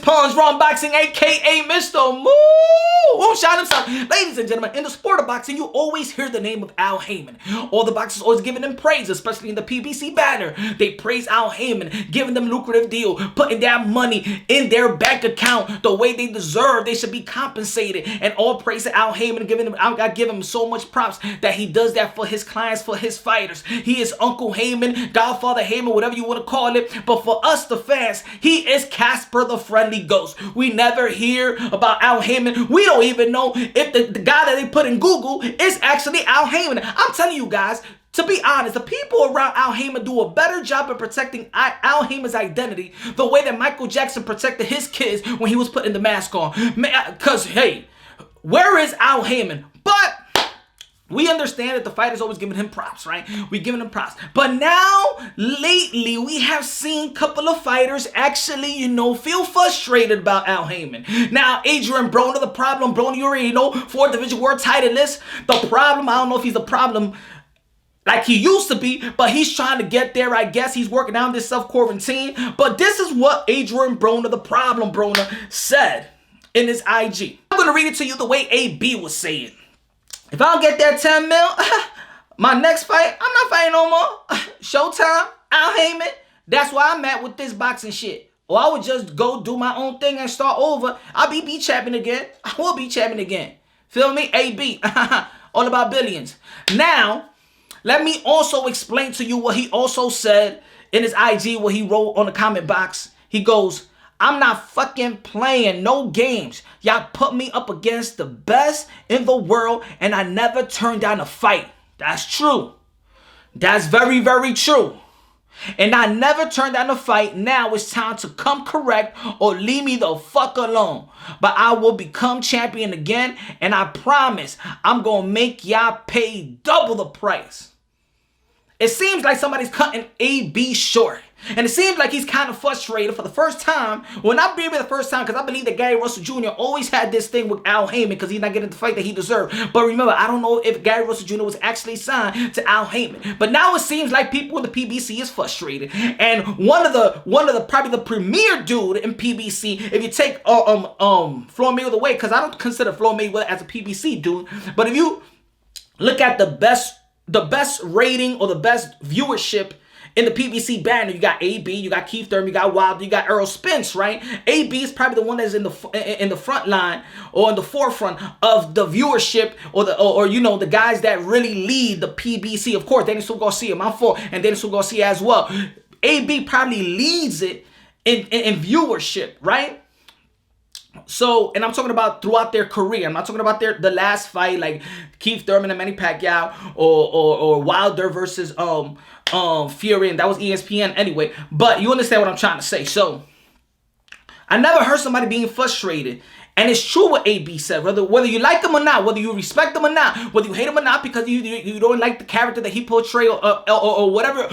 Punch Wrong Boxing, aka Mr. Moo. Shout himself. Ladies and gentlemen, in the sport of boxing, you always hear the name of Al Haymon. All the boxers always giving him praise, especially in the PBC banner. They praise Al Haymon, giving them lucrative deal, putting that money in their bank account the way they deserve. They should be compensated. And all praise to Al Haymon, giving him, I give him so much props that he does that for his clients, for his fighters. He is Uncle Haymon, Godfather Haymon, whatever you want to call it. But for us, the fans, he is Casper the Friendly Ghost. We never hear about Al Haymon. We don't even know if the guy that they put in Google is actually Al Haymon. I'm telling you guys, to be honest, the people around Al Haymon do a better job of protecting Al Haymon's identity the way that Michael Jackson protected his kids when he was putting the mask on. Because, hey, where is Al Haymon? But we understand that the fighter's always giving him props, right? We're giving him props. But now, lately, we have seen a couple of fighters actually, feel frustrated about Al Haymon. Now, Adrien Broner, the problem. Broner, you already know, 4th Division World title list. The problem, I don't know if he's the problem like he used to be, but he's trying to get there, I guess. He's working out this self-quarantine. But this is what Adrien Broner, the problem Broner, said in his IG. I'm going to read it to you the way AB was saying. If I don't get that 10 mil, my next fight, I'm not fighting no more. Showtime, Al Haymon, that's where I'm at with this boxing shit. Or I would just go do my own thing and start over. I'll be champion again. I will be champion again. Feel me? AB. All about billions. Now, let me also explain to you what he also said in his IG, what he wrote on the comment box. He goes, I'm not fucking playing no games. Y'all put me up against the best in the world and I never turned down a fight. That's true. That's very, very true. And I never turned down a fight. Now it's time to come correct or leave me the fuck alone. But I will become champion again and I promise I'm going to make y'all pay double the price. It seems like somebody's cutting AB short. And it seems like he's kind of frustrated for the first time. Well, not maybe the first time, because I believe that Gary Russell Jr. always had this thing with Al Haymon because he's not getting the fight that he deserved. But remember, I don't know if Gary Russell Jr. was actually signed to Al Haymon. But now it seems like people in the PBC is frustrated. And one of the probably the premier dude in PBC, if you take Floyd Mayweather away, because I don't consider Floyd Mayweather as a PBC dude. But if you look at the best rating or the best viewership in the PBC banner, you got AB, you got Keith Thurman, you got Wilder, you got Errol Spence, right? AB is probably the one that's in the front line or in the forefront of the viewership or the guys that really lead the PBC. Of course, Daniel Garcia, my fault, and Daniel Garcia as well. AB probably leads it in viewership, right? So, and I'm talking about throughout their career. I'm not talking about the last fight like Keith Thurman and Manny Pacquiao or Wilder versus Fury, and that was ESPN anyway. But you understand what I'm trying to say. So, I never heard somebody being frustrated. And it's true what AB said, whether you like him or not, whether you respect him or not, whether you hate him or not because you don't like the character that he portrays or whatever,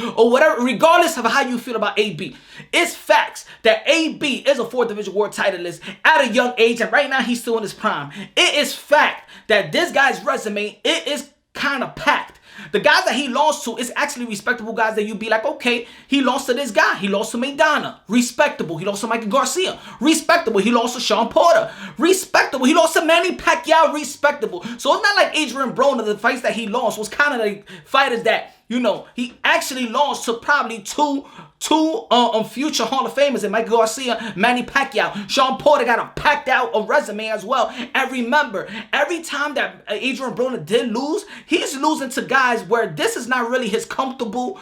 regardless of how you feel about AB. It's facts that AB is a 4th Division World titleist at a young age, and right now he's still in his prime. It is fact that this guy's resume, it is kind of packed. The guys that he lost to is actually respectable guys that you'd be like, okay, he lost to this guy. He lost to Maidana. Respectable. He lost to Michael Garcia. Respectable. He lost to Sean Porter. Respectable. He lost to Manny Pacquiao. Respectable. So it's not like Adrien Broner, the fights that he lost was kind of like fighters that, he actually lost to probably two future Hall of Famers in Michael Garcia, Manny Pacquiao. Sean Porter got a packed out a resume as well. And remember, every time that Adrien Broner did lose, he's losing to guys where this is not really his comfortable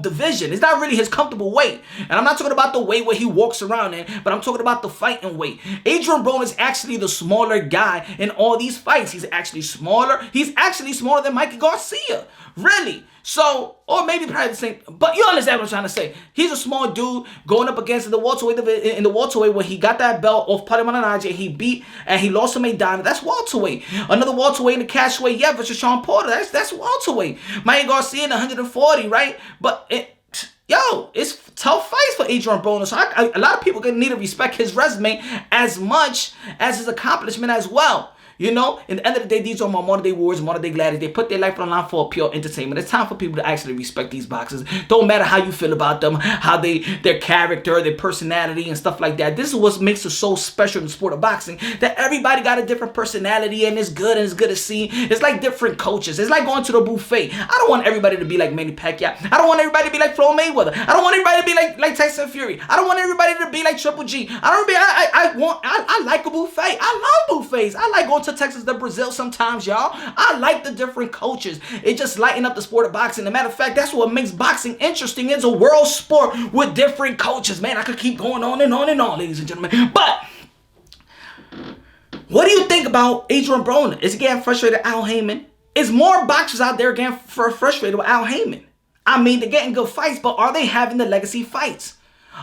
division. It's not really his comfortable weight. And I'm not talking about the weight where he walks around in, but I'm talking about the fighting weight. Adrien Broner is actually the smaller guy in all these fights. He's actually smaller. He's actually smaller than Michael Garcia. Really. So, or maybe probably the same, but you understand what I'm trying to say. He's a small dude going up against the welterweight where he got that belt off Paddy Malignaggi. He beat and he lost to Maidana. That's welterweight. Another welterweight in the catchweight, yeah, versus Sean Porter. That's welterweight. Mike Garcia in 140, right? But it's tough fights for Adrien Broner. So a lot of people need to respect his resume as much as his accomplishment as well. You know, in the end of the day, these are my modern day warriors, modern day gladiators. They put their life on the line for pure entertainment. It's time for people to actually respect these boxers. Don't matter how you feel about them, how their character, their personality, and stuff like that. This is what makes it so special in the sport of boxing, that everybody got a different personality, and it's good to see. It's like different coaches. It's like going to the buffet. I don't want everybody to be like Manny Pacquiao. I don't want everybody to be like Floyd Mayweather. I don't want everybody to be like Tyson Fury. I don't want everybody to be like Triple G. I like a buffet. I love buffets. I like going to Texas to Brazil sometimes, y'all. I like the different coaches. It just lighten up the sport of boxing. As a matter of fact, that's what makes boxing interesting. It's a world sport with different coaches. Man, I could keep going on and on and on, ladies and gentlemen. But what do you think about Adrien Broner? Is he getting frustrated with Al Haymon? Is more boxers out there getting frustrated with Al Haymon? I mean, they're getting good fights, but are they having the legacy fights?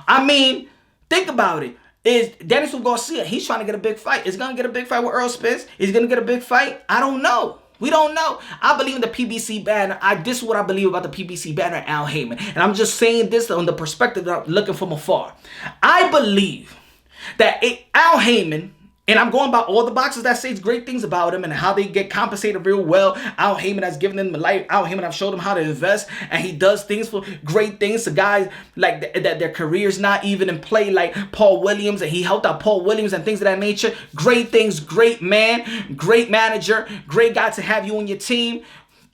I mean, think about it. Is Daniel Garcia, he's trying to get a big fight. Is he going to get a big fight with Earl Spence? Is he going to get a big fight? I don't know. We don't know. I believe in the PBC banner. This is what I believe about the PBC banner and Al Haymon. And I'm just saying this on the perspective that I'm looking from afar. I believe that Al Haymon, and I'm going by all the boxers that say great things about him and how they get compensated real well. Al Haymon has given them the life. Al Haymon have showed them how to invest, and he does things for great things to guys like that their careers not even in play, like Paul Williams, and he helped out Paul Williams and things of that nature. Great things, great man, great manager, great guy to have you on your team.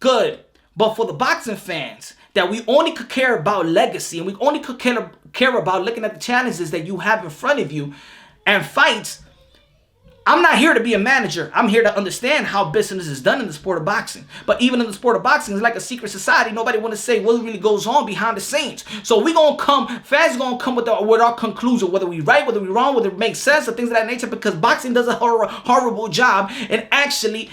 Good. But for the boxing fans, that we only could care about legacy, and we only could care about looking at the challenges that you have in front of you and fights. I'm not here to be a manager. I'm here to understand how business is done in the sport of boxing. But even in the sport of boxing, it's like a secret society. Nobody want to say what really goes on behind the scenes. So fans going to come with our conclusion, whether we right, whether we wrong, whether it makes sense, or things of that nature, because boxing does a horrible job in actually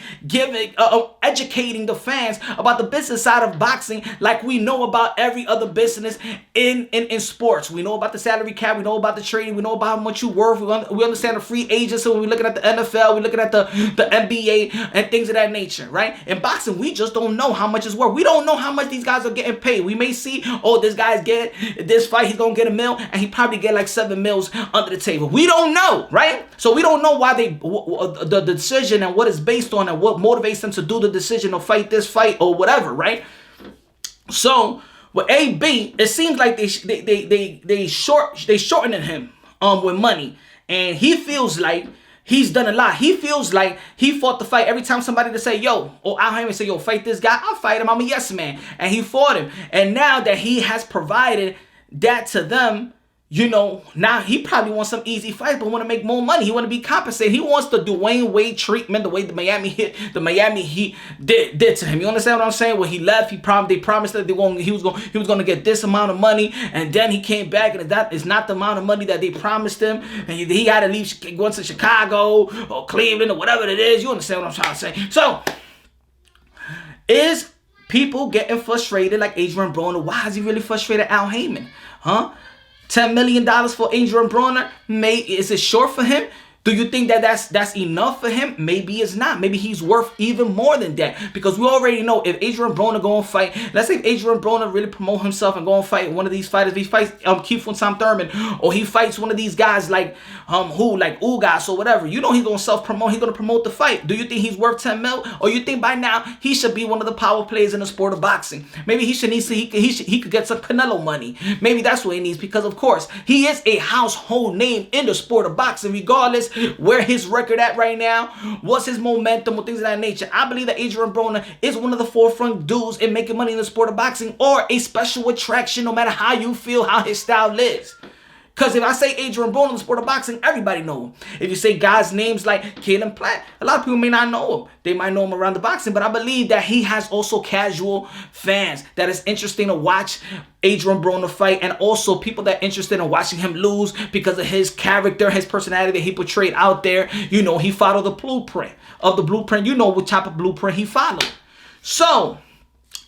educating the fans about the business side of boxing, like we know about every other business in sports. We know about the salary cap. We know about the trading. We know about how much you worth. We understand the free agents. So when we're looking at the NFL, we're looking at the NBA and things of that nature, right? In boxing, we just don't know how much it's worth. We don't know how much these guys are getting paid. We may see, oh, this guy's getting this fight, he's gonna get $1 million, and he probably get like $7 million under the table. We don't know, right? So we don't know why the decision and what it's based on and what motivates them to do the decision or fight this fight or whatever, right? So with AB, it seems like they shortening him with money, and he feels like he's done a lot. He feels like he fought the fight. Every time somebody to say, yo, or Al Haymon say, yo, fight this guy, I'll fight him. I'm a yes man. And he fought him. And now that he has provided that to them, you know, now he probably wants some easy fights, but want to make more money. He want to be compensated. He wants the Dwayne Wade treatment, the way the Miami Heat did to him. You understand what I'm saying? When he left, they promised that he was going to get this amount of money, and then he came back, and that is not the amount of money that they promised him, and he had to leave, going to Chicago or Cleveland or whatever it is. You understand what I'm trying to say? So, is people getting frustrated like Adrien Broner? Why is he really frustrated at Al Haymon? Huh? $10 million for Adrien Broner? Is it short for him? Do you think that that's enough for him? Maybe it's not. Maybe he's worth even more than that. Because we already know if Adrien Broner go and fight, let's say if Adrien Broner really promote himself and go and fight one of these fighters. If he fights Keith von Sam Thurman, or he fights one of these guys like like Ugas or whatever, you know he's gonna self-promote. He's gonna promote the fight. Do you think he's worth 10 mil? Or you think by now he should be one of the power players in the sport of boxing? Maybe he could get some Canelo money. Maybe that's what he needs, because of course he is a household name in the sport of boxing, regardless where his record at right now, what's his momentum, or things of that nature. I believe that Adrien Broner is one of the forefront dudes in making money in the sport of boxing, or a special attraction, no matter how you feel, how his style is. Because if I say Adrien Broner in the sport of boxing, everybody know him. If you say guys' names like Kalen Platt, a lot of people may not know him. They might know him around the boxing, but I believe that he has also casual fans that is interesting to watch Adrien Broner fight, and also people that are interested in watching him lose because of his character, his personality that he portrayed out there. You know, he followed the blueprint. You know what type of blueprint he followed. So,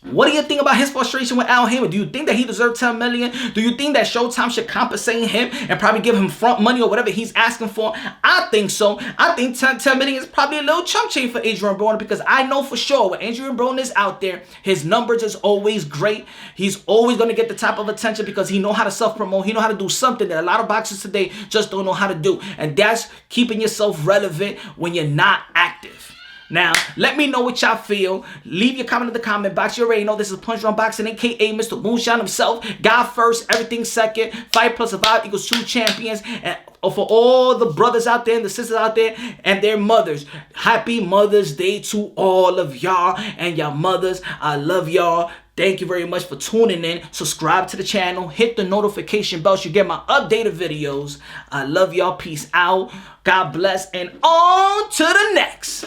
What do you think about his frustration with Al Haymon? Do you think that he deserved $10 million? Do you think that Showtime should compensate him and probably give him front money or whatever he's asking for? I think so. I think $10 million is probably a little chump change for Adrien Broner, because I know for sure when Adrien Broner is out there, his numbers is always great. He's always going to get the type of attention because he know how to self-promote. He know how to do something that a lot of boxers today just don't know how to do. And that's keeping yourself relevant when you're not active. Now, let me know what y'all feel. Leave your comment in the comment box. You already know this is Punch Drunk Boxing, a.k.a. Mr. Moonshine himself. God first, everything second. 5 + 5 = 2 champions. And for all the brothers out there and the sisters out there and their mothers, happy Mother's Day to all of y'all and y'all mothers. I love y'all. Thank you very much for tuning in. Subscribe to the channel. Hit the notification bell so you get my updated videos. I love y'all. Peace out. God bless. And on to the next.